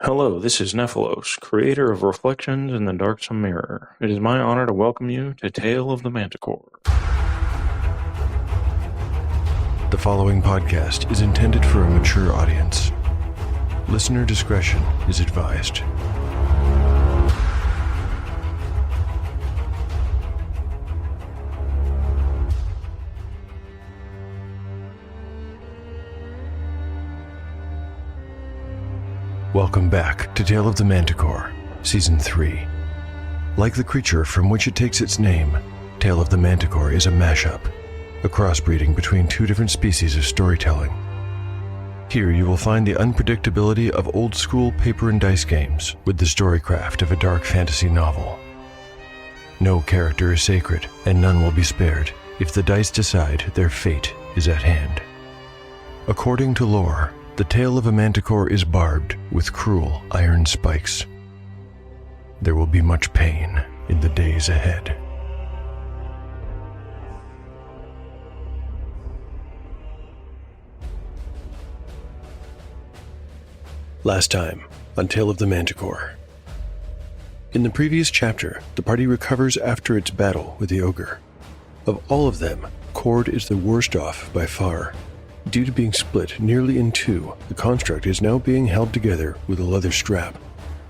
Hello, this is Nephilos, creator of Reflections in the Darksome Mirror. It is my honor to welcome you to Tale of the Manticore. The following podcast is intended for a mature audience. Listener discretion is advised. Welcome back to Tale of the Manticore, Season 3. Like the creature from which it takes its name, Tale of the Manticore is a mashup, a crossbreeding between two different species of storytelling. Here you will find the unpredictability of old-school paper and dice games with the storycraft of a dark fantasy novel. No character is sacred, and none will be spared if the dice decide their fate is at hand. According to lore, the tale of a manticore is barbed with cruel iron spikes. There will be much pain in the days ahead. Last time on Tale of the Manticore. In the previous chapter, the party recovers after its battle with the ogre. Of all of them, Cord is the worst off by far. Due to being split nearly in two, the construct is now being held together with a leather strap.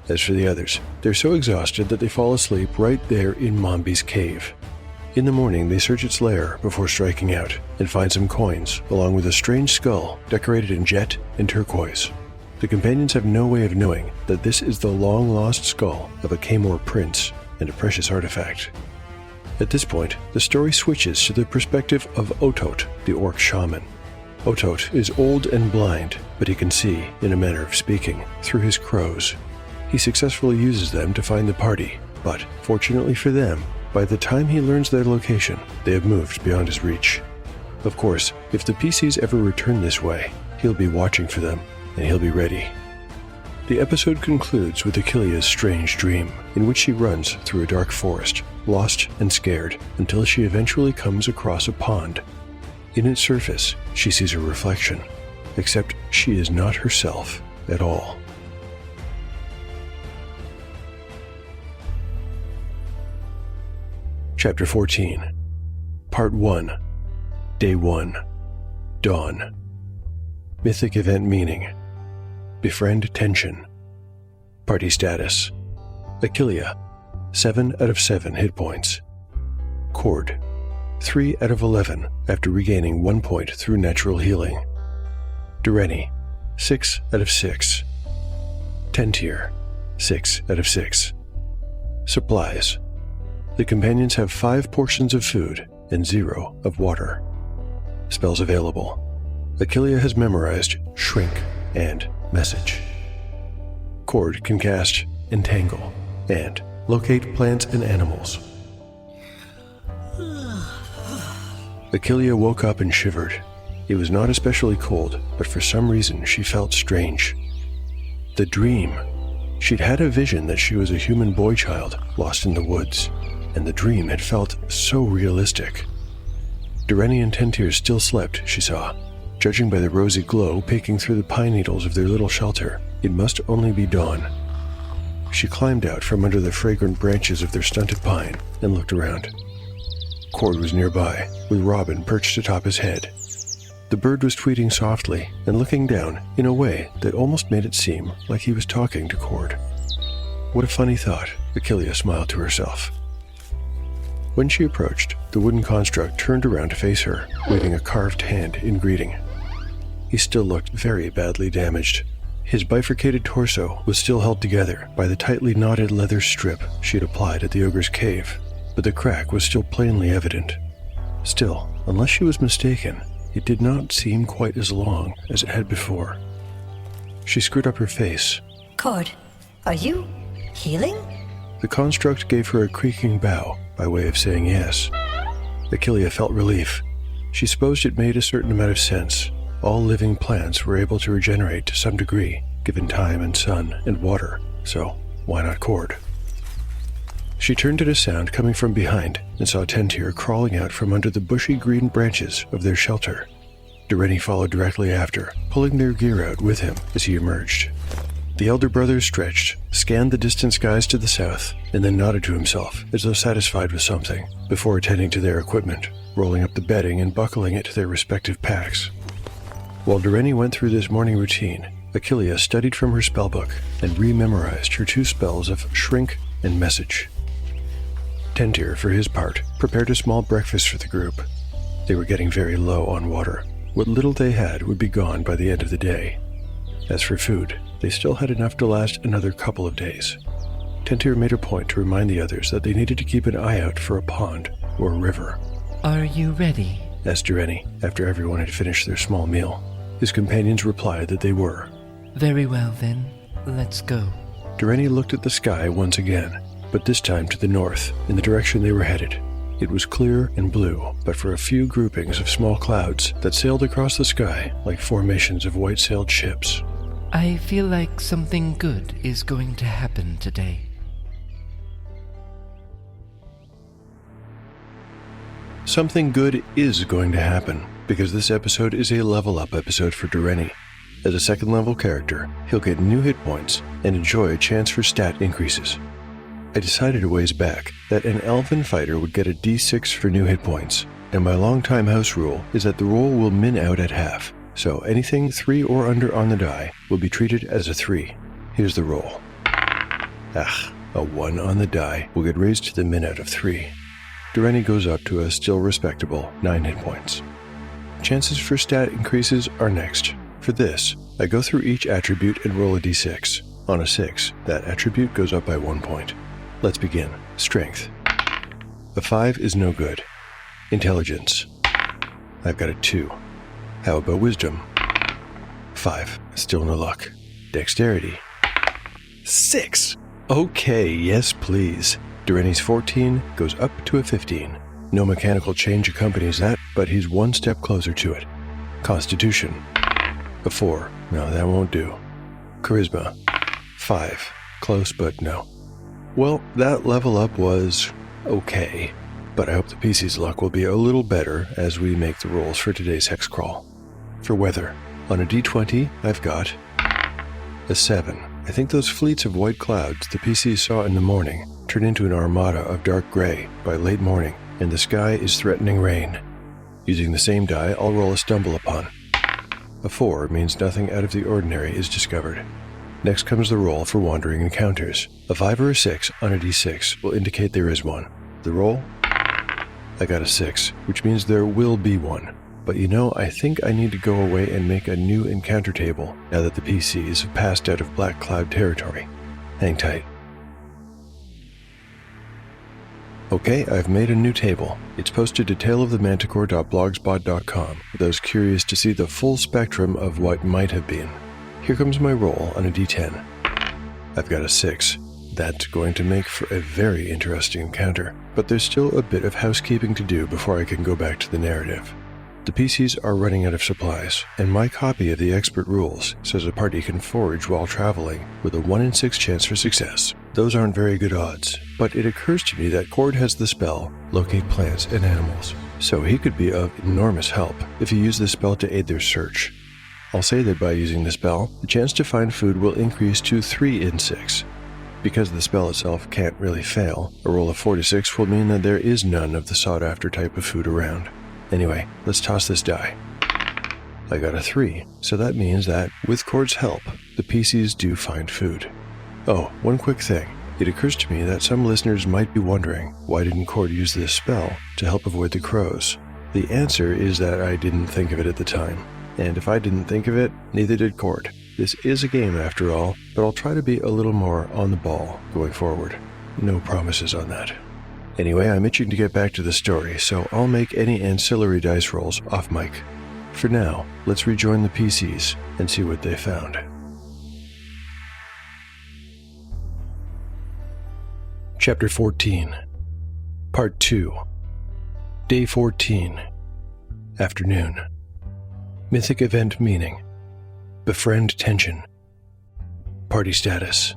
As for the others, they're so exhausted that they fall asleep right there in Mombi's cave. In the morning, they search its lair before striking out and find some coins, along with a strange skull decorated in jet and turquoise. The companions have no way of knowing that this is the long-lost skull of a Kamor prince and a precious artifact. At this point, the story switches to the perspective of Otot, the orc shaman. Otot is old and blind, but he can see, in a manner of speaking, through his crows. He successfully uses them to find the party, but, fortunately for them, by the time he learns their location, they have moved beyond his reach. Of course, if the PCs ever return this way, he'll be watching for them, and he'll be ready. The episode concludes with Achillea's strange dream, in which she runs through a dark forest, lost and scared, until she eventually comes across a pond. In its surface, she sees her reflection, except she is not herself at all. Chapter 14, Part 1, Day 1, Dawn. Mythic event meaning: befriend tension. Party status: Achillea, 7 out of 7 hit points. Cord, 3 out of 11 after regaining 1 point through natural healing. Dureni, 6 out of 6. Tentir, 6 out of 6. Supplies: the companions have 5 portions of food and 0 of water. Spells available: Achillea has memorized Shrink and Message. Cord can cast Entangle and Locate Plants and Animals. Achillea woke up and shivered. It was not especially cold, but for some reason she felt strange. The dream. She'd had a vision that she was a human boy child lost in the woods, and the dream had felt so realistic. Dureni and Tentir still slept, she saw. Judging by the rosy glow peeking through the pine needles of their little shelter, it must only be dawn. She climbed out from under the fragrant branches of their stunted pine and looked around. Cord was nearby, with Robin perched atop his head. The bird was tweeting softly and looking down in a way that almost made it seem like he was talking to Cord. What a funny thought, Achillea smiled to herself. When she approached, the wooden construct turned around to face her, waving a carved hand in greeting. He still looked very badly damaged. His bifurcated torso was still held together by the tightly knotted leather strip she had applied at the ogre's cave, but the crack was still plainly evident. Still, unless she was mistaken, it did not seem quite as long as it had before. She screwed up her face. Cord, are you healing? The construct gave her a creaking bow by way of saying yes. Achillea felt relief. She supposed it made a certain amount of sense. All living plants were able to regenerate to some degree, given time and sun and water, so why not Cord? She turned at a sound coming from behind and saw Tentir crawling out from under the bushy green branches of their shelter. Dureni followed directly after, pulling their gear out with him as he emerged. The elder brother stretched, scanned the distant skies to the south, and then nodded to himself as though satisfied with something, before attending to their equipment, rolling up the bedding and buckling it to their respective packs. While Dureni went through this morning routine, Achillea studied from her spellbook and re-memorized her 2 spells of Shrink and Message. Tentir, for his part, prepared a small breakfast for the group. They were getting very low on water. What little they had would be gone by the end of the day. As for food, they still had enough to last another couple of days. Tentir made a point to remind the others that they needed to keep an eye out for a pond or a river. "Are you ready?" asked Dureni, after everyone had finished their small meal. His companions replied that they were. "Very well then, let's go." Dureni looked at the sky once again, but this time to the north, in the direction they were headed. It was clear and blue, but for a few groupings of small clouds that sailed across the sky like formations of white-sailed ships. "I feel like something good is going to happen today." Something good is going to happen, because this episode is a level-up episode for Dureni. As a second-level character, he'll get new hit points and enjoy a chance for stat increases. I decided a ways back that an elven fighter would get a d6 for new hit points, and my long-time house rule is that the roll will min out at half, so anything 3 or under on the die will be treated as a 3. Here's the roll. A 1 on the die will get raised to the min out of 3. Dureni goes up to a still respectable 9 hit points. Chances for stat increases are next. For this, I go through each attribute and roll a d6. On a 6, that attribute goes up by 1 point. Let's begin. Strength. A 5 is no good. Intelligence. I've got a 2. How about wisdom? 5. Still no luck. Dexterity. 6. Okay, yes please. Dureni's 14 goes up to a 15. No mechanical change accompanies that, but he's one step closer to it. Constitution. A 4. No, that won't do. Charisma. 5. Close, but no. Well, that level up was okay, but I hope the PC's luck will be a little better as we make the rolls for today's hex crawl. For weather, on a d20, I've got a 7. I think those fleets of white clouds the PC saw in the morning turn into an armada of dark gray by late morning, and the sky is threatening rain. Using the same die, I'll roll a stumble upon. A 4 means nothing out of the ordinary is discovered. Next comes the roll for wandering encounters. A 5 or a 6 on a d6 will indicate there is one. The roll? I got a 6, which means there will be one. But you know, I think I need to go away and make a new encounter table now that the PCs have passed out of Black Cloud territory. Hang tight. Okay, I've made a new table. It's posted to taleofthemanticore.blogspot.com for those curious to see the full spectrum of what might have been. Here comes my roll on a d10. I've got a 6. That's going to make for a very interesting encounter, but there's still a bit of housekeeping to do before I can go back to the narrative. The PCs are running out of supplies, and my copy of the expert rules says a party can forage while traveling with a 1 in 6 chance for success. Those aren't very good odds, but it occurs to me that Cord has the spell Locate Plants and Animals, so he could be of enormous help if he used the spell to aid their search. I'll say that by using the spell, the chance to find food will increase to 3 in 6. Because the spell itself can't really fail, a roll of 4 to 6 will mean that there is none of the sought-after type of food around. Anyway, let's toss this die. I got a 3, so that means that, with Cord's help, the PCs do find food. Oh, one quick thing. It occurs to me that some listeners might be wondering, why didn't Cord use this spell to help avoid the crows? The answer is that I didn't think of it at the time. And if I didn't think of it, neither did Cord. This is a game after all, but I'll try to be a little more on the ball going forward. No promises on that. Anyway, I'm itching to get back to the story, so I'll make any ancillary dice rolls off mic. For now, let's rejoin the PCs and see what they found. Chapter 14. Part 2. Day 14. Afternoon. Mythic event meaning. Befriend tension. Party status.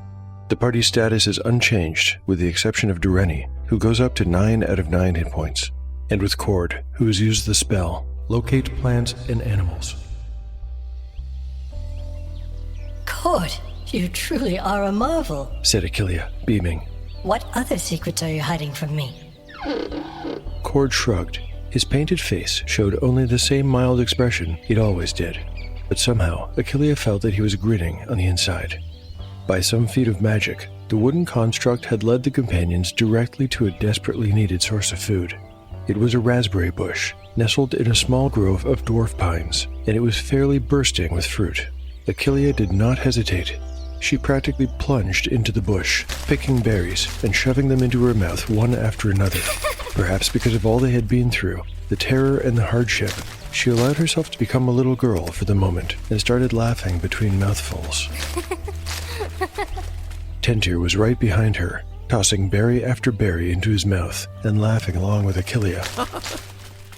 The party status is unchanged with the exception of Dureni, who goes up to 9 out of 9 hit points, and with Cord, who has used the spell Locate Plants and Animals. Cord, You truly are a marvel, said Achillea, beaming. What other secrets are you hiding from me? Cord shrugged. His painted face showed only the same mild expression he'd always did. But somehow, Achillea felt that he was grinning on the inside. By some feat of magic, the wooden construct had led the companions directly to a desperately needed source of food. It was a raspberry bush, nestled in a small grove of dwarf pines, and it was fairly bursting with fruit. Achillea did not hesitate. She practically plunged into the bush, picking berries and shoving them into her mouth one after another. Perhaps because of all they had been through, the terror and the hardship, she allowed herself to become a little girl for the moment and started laughing between mouthfuls. Tentir was right behind her, tossing berry after berry into his mouth and laughing along with Achillea.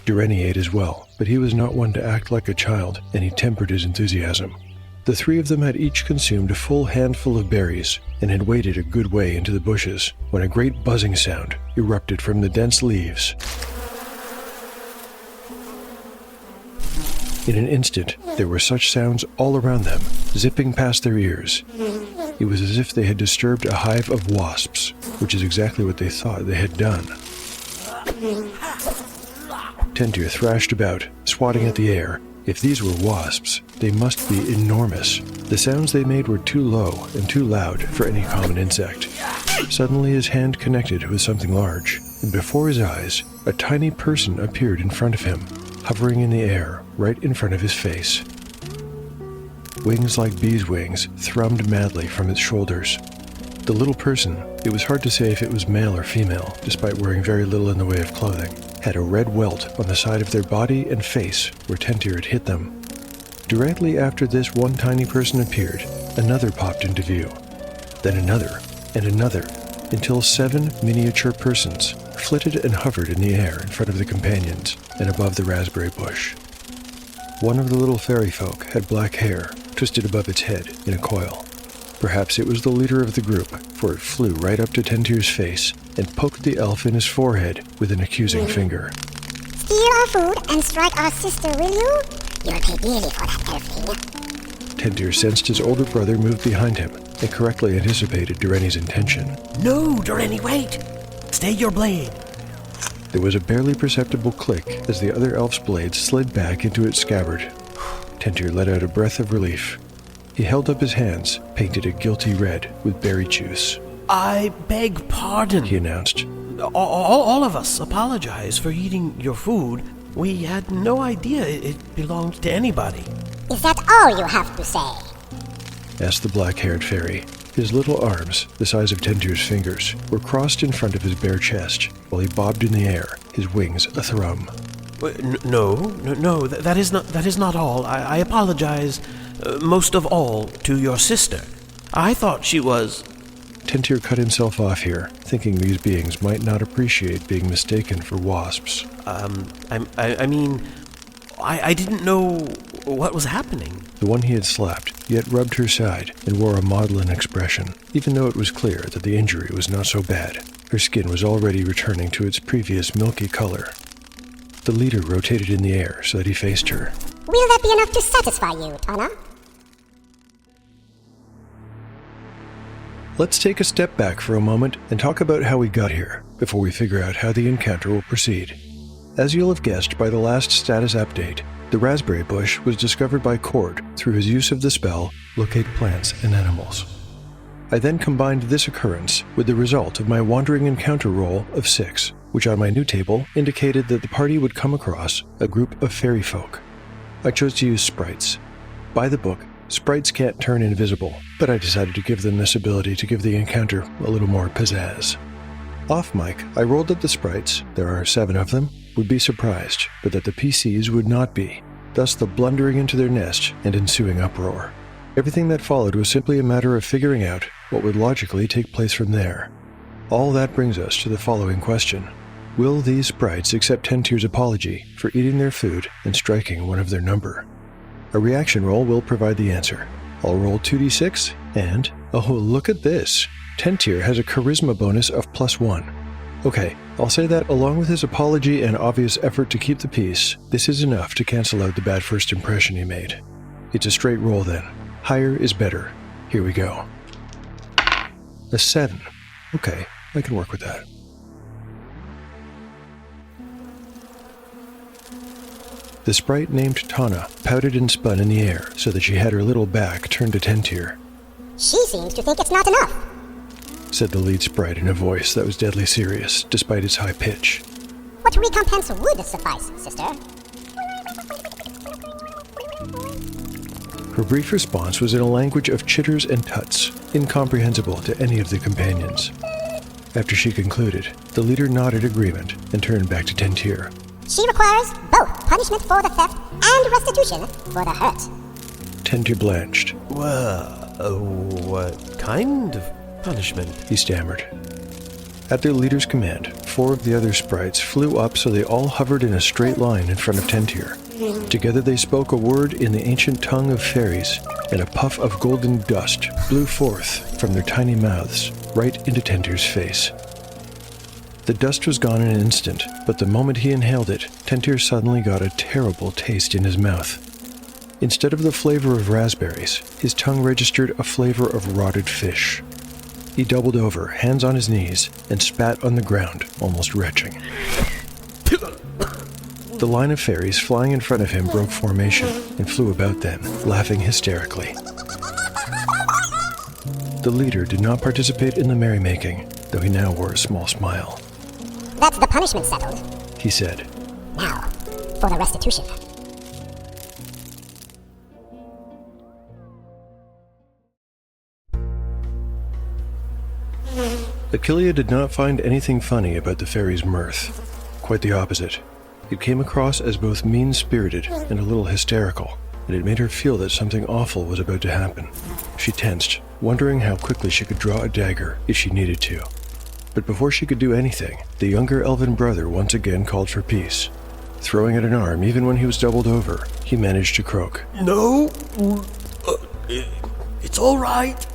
Dureni ate as well, but he was not one to act like a child, and he tempered his enthusiasm. The three of them had each consumed a full handful of berries and had waded a good way into the bushes when a great buzzing sound erupted from the dense leaves. In an instant, there were such sounds all around them, zipping past their ears. It was as if they had disturbed a hive of wasps, which is exactly what they thought they had done. Tentir thrashed about, swatting at the air. If these were wasps, they must be enormous. The sounds they made were too low and too loud for any common insect. Suddenly his hand connected with something large, and before his eyes, a tiny person appeared in front of him, hovering in the air, right in front of his face. Wings like bees' wings thrummed madly from its shoulders. The little person, it was hard to say if it was male or female, despite wearing very little in the way of clothing, had a red welt on the side of their body and face where Tentir had hit them. Directly after this one tiny person appeared, another popped into view. Then another, and another, until 7 miniature persons flitted and hovered in the air in front of the companions and above the raspberry bush. One of the little fairy folk had black hair twisted above its head in a coil. Perhaps it was the leader of the group, for it flew right up to Tentir's face and poked the elf in his forehead with an accusing finger. Steal our food and strike our sister, will you? You'll pay dearly for that, elfling. Tentir sensed his older brother move behind him and correctly anticipated Dureni's intention. No, Dureni, wait! Stay your blade. There was a barely perceptible click as the other elf's blade slid back into its scabbard. Tentir let out a breath of relief. He held up his hands, painted a guilty red with berry juice. I beg pardon, he announced. All of us apologize for eating your food. We had no idea it belonged to anybody. Is that all you have to say? Asked the black-haired fairy. His little arms, the size of Tentir's fingers, were crossed in front of his bare chest, while he bobbed in the air, his wings a-thrum. No, that is not all. I apologize, most of all, to your sister. I thought she was... Tentir cut himself off here, thinking these beings might not appreciate being mistaken for wasps. I mean, I didn't know what was happening. The one he had slapped, yet rubbed her side and wore a maudlin expression, even though it was clear that the injury was not so bad. Her skin was already returning to its previous milky color. The leader rotated in the air so that he faced her. Will that be enough to satisfy you, Tana? Let's take a step back for a moment and talk about how we got here, before we figure out how the encounter will proceed. As you'll have guessed by the last status update, the raspberry bush was discovered by Cord through his use of the spell Locate Plants and Animals. I then combined this occurrence with the result of my wandering encounter roll of 6, which on my new table indicated that the party would come across a group of fairy folk. I chose to use sprites. By the book, sprites can't turn invisible, but I decided to give them this ability to give the encounter a little more pizzazz. Off mic, I rolled that the sprites, there are 7 of them, would be surprised, but that the PCs would not be, thus the blundering into their nest and ensuing uproar. Everything that followed was simply a matter of figuring out what would logically take place from there. All that brings us to the following question. Will these sprites accept Tentir's apology for eating their food and striking one of their number? A reaction roll will provide the answer. I'll roll 2d6, and, oh look at this! Tentir has a charisma bonus of +1. Okay, I'll say that along with his apology and obvious effort to keep the peace, this is enough to cancel out the bad first impression he made. It's a straight roll then. Higher is better. Here we go. A 7. Okay, I can work with that. The sprite named Tana pouted and spun in the air so that she had her little back turned to Tentir. She seems to think it's not enough. Said the lead sprite in a voice that was deadly serious, despite its high pitch. What recompense would suffice, sister? Her brief response was in a language of chitters and tuts, incomprehensible to any of the companions. After she concluded, the leader nodded agreement and turned back to Tentir. She requires both punishment for the theft and restitution for the hurt. Tentir blanched. Well, what kind of punishment? He stammered. At their leader's command, 4 of the other sprites flew up so they all hovered in a straight line in front of Tentir. Together they spoke a word in the ancient tongue of fairies, and a puff of golden dust blew forth from their tiny mouths, right into Tentir's face. The dust was gone in an instant, but the moment he inhaled it, Tentir suddenly got a terrible taste in his mouth. Instead of the flavor of raspberries, his tongue registered a flavor of rotted fish. He doubled over, hands on his knees, and spat on the ground, almost retching. The line of fairies flying in front of him broke formation and flew about them, laughing hysterically. The leader did not participate in the merrymaking, though he now wore a small smile. That's the punishment settled. He said. Now, for the restitution. Achillea did not find anything funny about the fairy's mirth. Quite the opposite. It came across as both mean-spirited and a little hysterical, and it made her feel that something awful was about to happen. She tensed, wondering how quickly she could draw a dagger if she needed to. But before she could do anything, the younger elven brother once again called for peace. Throwing out an arm even when he was doubled over, he managed to croak. No, it's all right.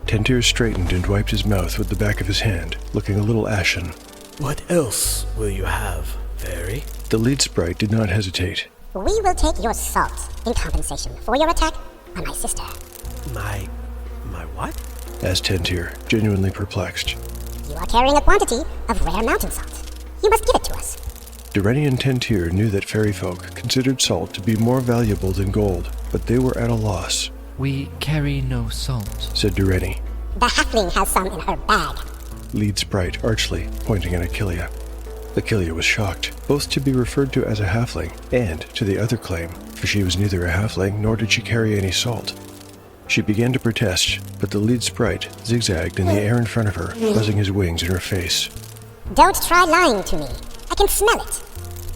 Tentir straightened and wiped his mouth with the back of his hand, looking a little ashen. What else will you have, fairy? The lead sprite did not hesitate. We will take your salt in compensation for your attack on my sister. My what? Asked Tentir, genuinely perplexed. You are carrying a quantity of rare mountain salt. You must give it to us. Dureni and Tentir knew that fairy folk considered salt to be more valuable than gold, but they were at a loss. We carry no salt, said Dureni. The halfling has some in her bag. Lead sprite archly, pointing at Achillea. Achillea was shocked, both to be referred to as a halfling and to the other claim, for she was neither a halfling nor did she carry any salt. She began to protest, but the lead sprite zigzagged in the air in front of her, buzzing his wings in her face. Don't try lying to me. I can smell it.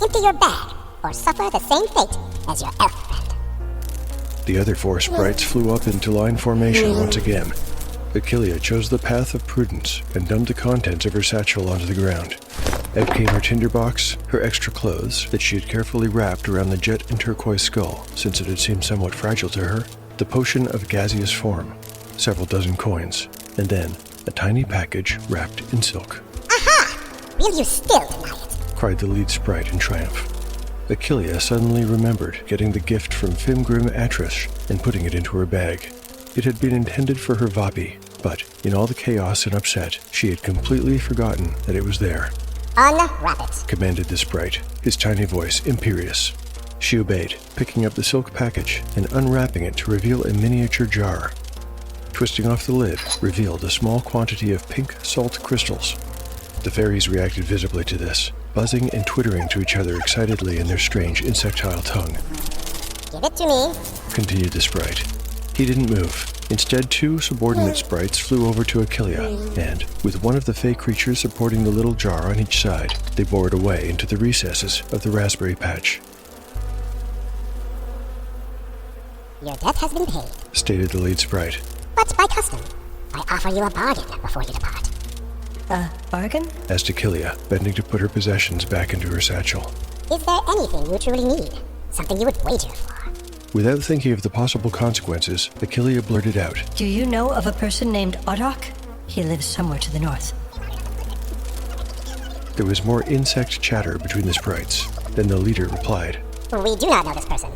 Empty your bag, or suffer the same fate as your elf friend. The other 4 sprites flew up into line formation once again. Achillea chose the path of prudence and dumped the contents of her satchel onto the ground. Out came her tinderbox, her extra clothes that she had carefully wrapped around the jet and turquoise skull, since it had seemed somewhat fragile to her, the potion of gaseous form, several dozen coins, and then a tiny package wrapped in silk. Aha! Will you still deny it? Cried the lead sprite in triumph. Achillea suddenly remembered getting the gift from Fimgrim Atrish and putting it into her bag. It had been intended for her Vapi, but in all the chaos and upset, she had completely forgotten that it was there. Unwrap it, commanded the sprite, his tiny voice imperious. She obeyed, picking up the silk package and unwrapping it to reveal a miniature jar. Twisting off the lid revealed a small quantity of pink salt crystals. The fairies reacted visibly to this, buzzing and twittering to each other excitedly in their strange insectile tongue. Give it to me, continued the sprite. He didn't move. Instead, 2 subordinate sprites flew over to Achillea, and, with one of the fey creatures supporting the little jar on each side, they bore it away into the recesses of the raspberry patch. Your debt has been paid, stated the lead sprite. But by custom, I offer you a bargain before you depart. A bargain? Asked Achillea, bending to put her possessions back into her satchel. Is there anything you truly need? Something you would wager for? Without thinking of the possible consequences, Achillea blurted out. Do you know of a person named Odok? He lives somewhere to the north. There was more insect chatter between the sprites. Then the leader replied. We do not know this person.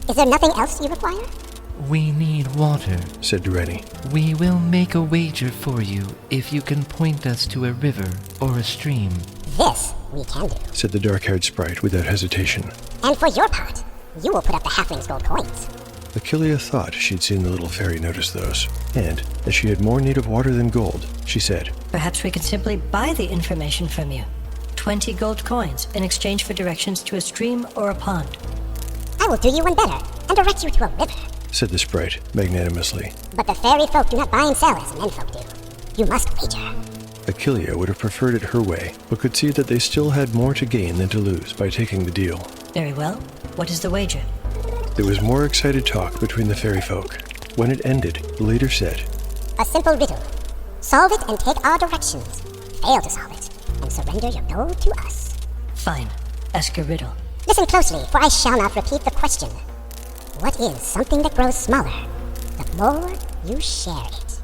Is there nothing else you require? We need water. said Durrani. We will make a wager for you if you can point us to a river or a stream. This we can do. Said the dark-haired sprite without hesitation. And for your part, you will put up the halfling's gold coins. Achillea thought she'd seen the little fairy notice those, and, as she had more need of water than gold, she said, Perhaps we could simply buy the information from you. 20 gold coins in exchange for directions to a stream or a pond. I will do you one better and direct you to a river. said the sprite magnanimously. But the fairy folk do not buy and sell as men folk do. You must wager. Achillea would have preferred it her way, but could see that they still had more to gain than to lose by taking the deal. Very well. What is the wager? There was more excited talk between the fairy folk. When it ended, the leader said, A simple riddle. Solve it and take our directions. Fail to solve it, and surrender your gold to us. Fine. Ask a riddle. Listen closely, for I shall not repeat the question. What is something that grows smaller the more you share it?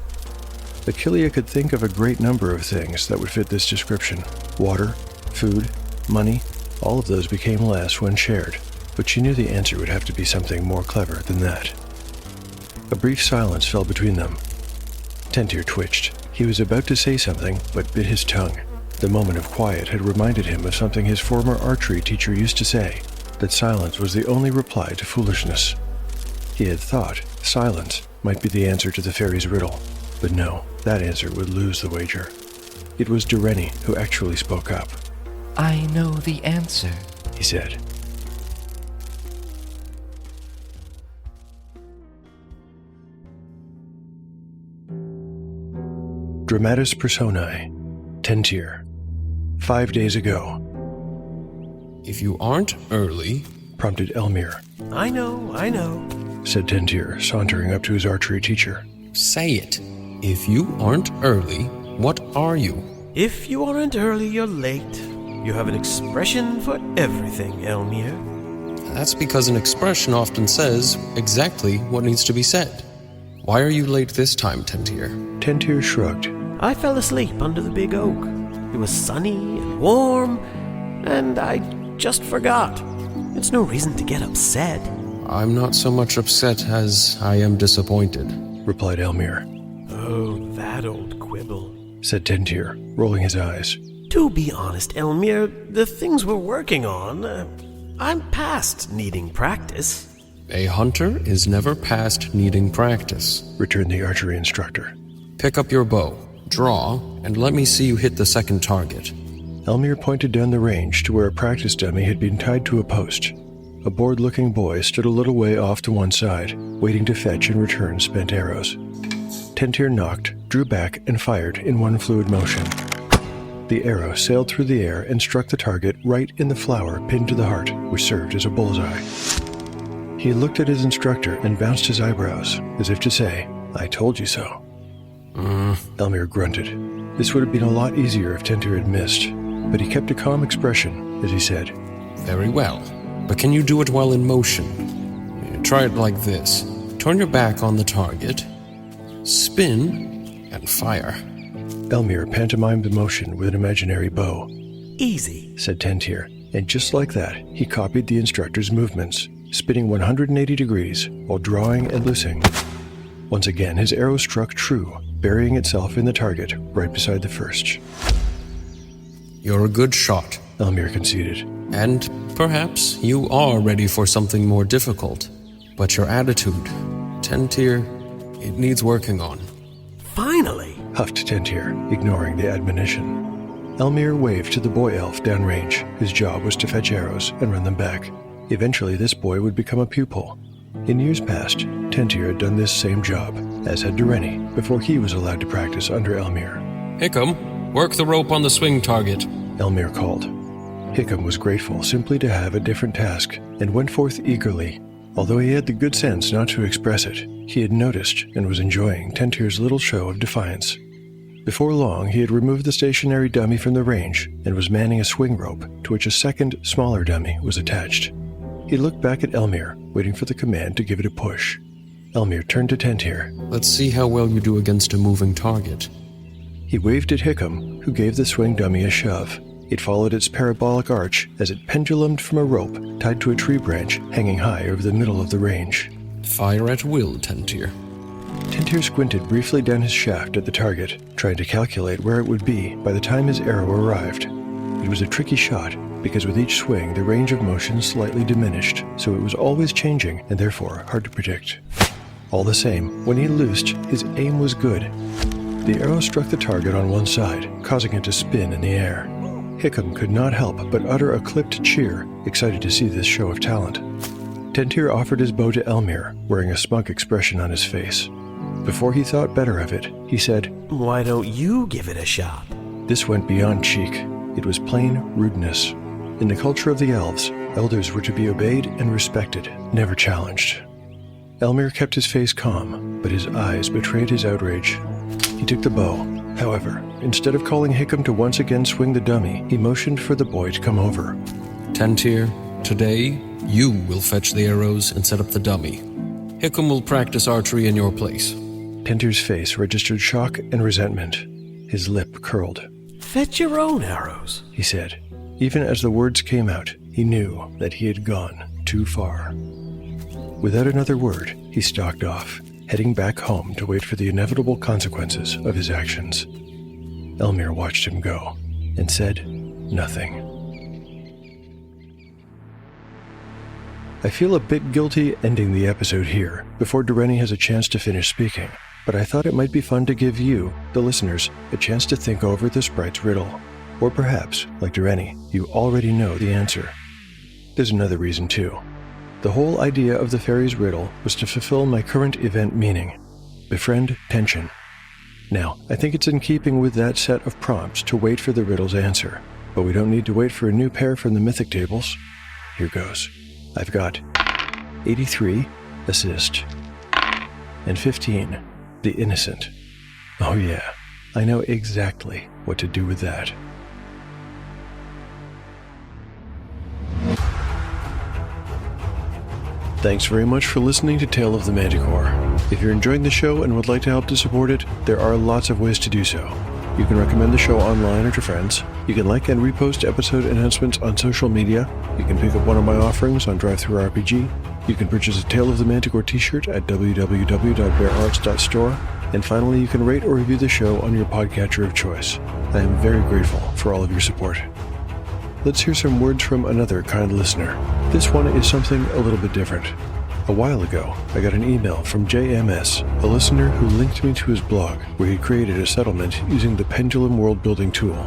Achillea could think of a great number of things that would fit this description. Water, food, money, all of those became less when shared, but she knew the answer would have to be something more clever than that. A brief silence fell between them. Tentir twitched. He was about to say something, but bit his tongue. The moment of quiet had reminded him of something his former archery teacher used to say, that silence was the only reply to foolishness. He had thought silence might be the answer to the fairy's riddle, but no, that answer would lose the wager. It was Durrani who actually spoke up. I know the answer. He said. Dramatis Personae, Tentir. 5 days ago, If you aren't early, prompted Elmir, I know. said Tentir, sauntering up to his archery teacher. say it. If you aren't early, what are you? If you aren't early, you're late. You have an expression for everything, Elmir. That's because an expression often says exactly what needs to be said. Why are you late this time, Tentir? Tentir shrugged. I fell asleep under the big oak. It was sunny and warm, and I just forgot. It's no reason to get upset. I'm not so much upset as I am disappointed. Replied Elmir, Oh, that old quibble. said Tentir, rolling his eyes. To be honest, Elmir, the things we're working on, I'm past needing practice. A hunter is never past needing practice. Returned the archery instructor. Pick up your bow, draw, and let me see you hit the second target. Elmir pointed down the range to where a practice dummy had been tied to a post. A bored-looking boy stood a little way off to one side, waiting to fetch and return spent arrows. Tentir knocked, drew back, and fired in one fluid motion. The arrow sailed through the air and struck the target right in the flower pinned to the heart, which served as a bullseye. He looked at his instructor and bounced his eyebrows, as if to say, I told you so. Elmir grunted. This would have been a lot easier if Tentir had missed, but he kept a calm expression as he said, Very well, but can you do it while in motion? Try it like this. Turn your back on the target, spin, and fire. Elmir pantomimed the motion with an imaginary bow, Easy. said Tentir, and just like that, he copied the instructor's movements, spinning 180 degrees while drawing and loosing. Once again, his arrow struck true, burying itself in the target right beside the first. You're a good shot, Elmir conceded. and perhaps you are ready for something more difficult. But your attitude, Tentir, it needs working on. Finally. Huffed Tentir, ignoring the admonition. Elmir waved to the boy elf downrange. His job was to fetch arrows and run them back. Eventually, this boy would become a pupil. In years past, Tentir had done this same job, as had Durrani, before he was allowed to practice under Elmir. Hickam, work the rope on the swing target. Elmir called. Hickam was grateful simply to have a different task, and went forth eagerly. Although he had the good sense not to express it, he had noticed and was enjoying Tentir's little show of defiance. Before long, he had removed the stationary dummy from the range and was manning a swing rope to which a second, smaller dummy was attached. He looked back at Elmir, waiting for the command to give it a push. Elmir turned to Tentir. Let's see how well you do against a moving target. He waved at Hickam, who gave the swing dummy a shove. It followed its parabolic arch as it pendulumed from a rope tied to a tree branch hanging high over the middle of the range. Fire at will, Tentir. Tentir squinted briefly down his shaft at the target, trying to calculate where it would be by the time his arrow arrived. It was a tricky shot, because with each swing the range of motion slightly diminished, so it was always changing and therefore hard to predict. All the same, when he loosed, his aim was good. The arrow struck the target on one side, causing it to spin in the air. Hickam could not help but utter a clipped cheer, excited to see this show of talent. Tentir offered his bow to Elmir, wearing a smug expression on his face. Before he thought better of it, he said, "Why don't you give it a shot?" This went beyond cheek. It was plain rudeness. In the culture of the elves, elders were to be obeyed and respected, never challenged. Elmir kept his face calm, but his eyes betrayed his outrage. He took the bow. However, instead of calling Hickam to once again swing the dummy, he motioned for the boy to come over. Tentir, today you will fetch the arrows and set up the dummy. Hickam will practice archery in your place. Tentir's face registered shock and resentment. His lip curled. "Fetch your own arrows," he said. Even as the words came out, he knew that he had gone too far. Without another word, he stalked off, heading back home to wait for the inevitable consequences of his actions. Elmir watched him go, and said nothing. I feel a bit guilty ending the episode here, before Durrani has a chance to finish speaking, but I thought it might be fun to give you, the listeners, a chance to think over the sprite's riddle. Or perhaps, like Durrani, you already know the answer. There's another reason too. The whole idea of the fairy's riddle was to fulfill my current event meaning: befriend tension. Now, I think it's in keeping with that set of prompts to wait for the riddle's answer, but we don't need to wait for a new pair from the mythic tables. Here goes. I've got 83, assist, and 15, the innocent. Oh yeah, I know exactly what to do with that. Thanks very much for listening to Tale of the Manticore. If you're enjoying the show and would like to help to support it, there are lots of ways to do so. You can recommend the show online or to friends. You can like and repost episode announcements on social media. You can pick up one of my offerings on DriveThruRPG. You can purchase a Tale of the Manticore t-shirt at www.beararts.store. And finally, you can rate or review the show on your podcatcher of choice. I am very grateful for all of your support. Let's hear some words from another kind listener. This one is something a little bit different. A while ago, I got an email from JMS, a listener who linked me to his blog, where he created a settlement using the Pendulum world-building tool.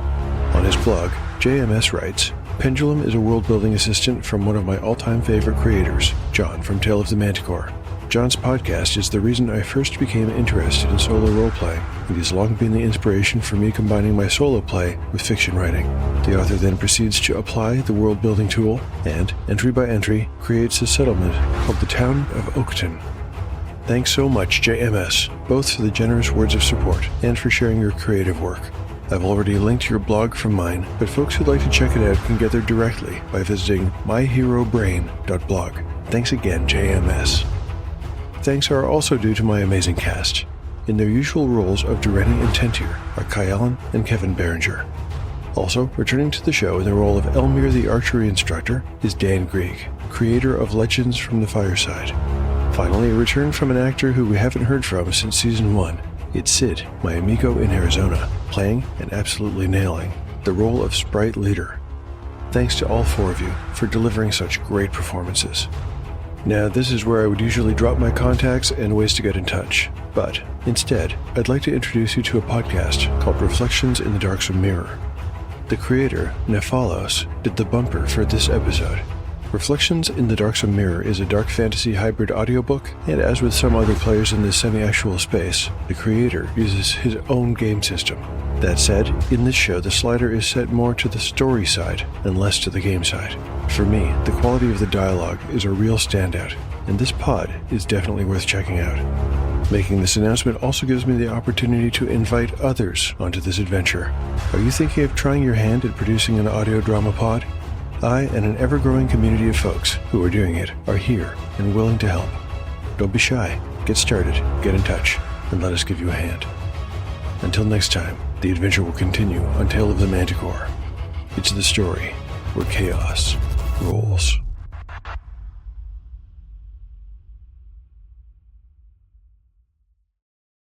On his blog, JMS writes, Pendulum is a world-building assistant from one of my all-time favorite creators, John from Tale of the Manticore. John's podcast is the reason I first became interested in solo role-playing, and he's long been the inspiration for me combining my solo play with fiction writing. The author then proceeds to apply the world-building tool, and, entry by entry, creates a settlement called the Town of Oakton. Thanks so much, JMS, both for the generous words of support and for sharing your creative work. I've already linked your blog from mine, but folks who'd like to check it out can get there directly by visiting myherobrain.blog. Thanks again, JMS. Thanks are also due to my amazing cast. In their usual roles of Durrani and Tentir are Kai Allen and Kevin Berenger. Also, returning to the show in the role of Elmir the archery instructor is Dan Grieg, creator of Legends from the Fireside. Finally, a return from an actor who we haven't heard from since Season 1. It's Sid, my amigo in Arizona, playing and absolutely nailing the role of Sprite Leader. Thanks to all four of you for delivering such great performances. Now, this is where I would usually drop my contacts and ways to get in touch, but instead, I'd like to introduce you to a podcast called Reflections in the Darksome Mirror. The creator, Nephalos, did the bumper for this episode. Reflections in the Darksome Mirror is a dark fantasy hybrid audiobook, and as with some other players in this semi-actual space, the creator uses his own game system. That said, in this show the slider is set more to the story side and less to the game side. For me, the quality of the dialogue is a real standout, and this pod is definitely worth checking out. Making this announcement also gives me the opportunity to invite others onto this adventure. Are you thinking of trying your hand at producing an audio drama pod? I and an ever-growing community of folks who are doing it are here and willing to help. Don't be shy. Get started, get in touch, and let us give you a hand. Until next time, the adventure will continue on Tale of the Manticore. It's the story where chaos rules.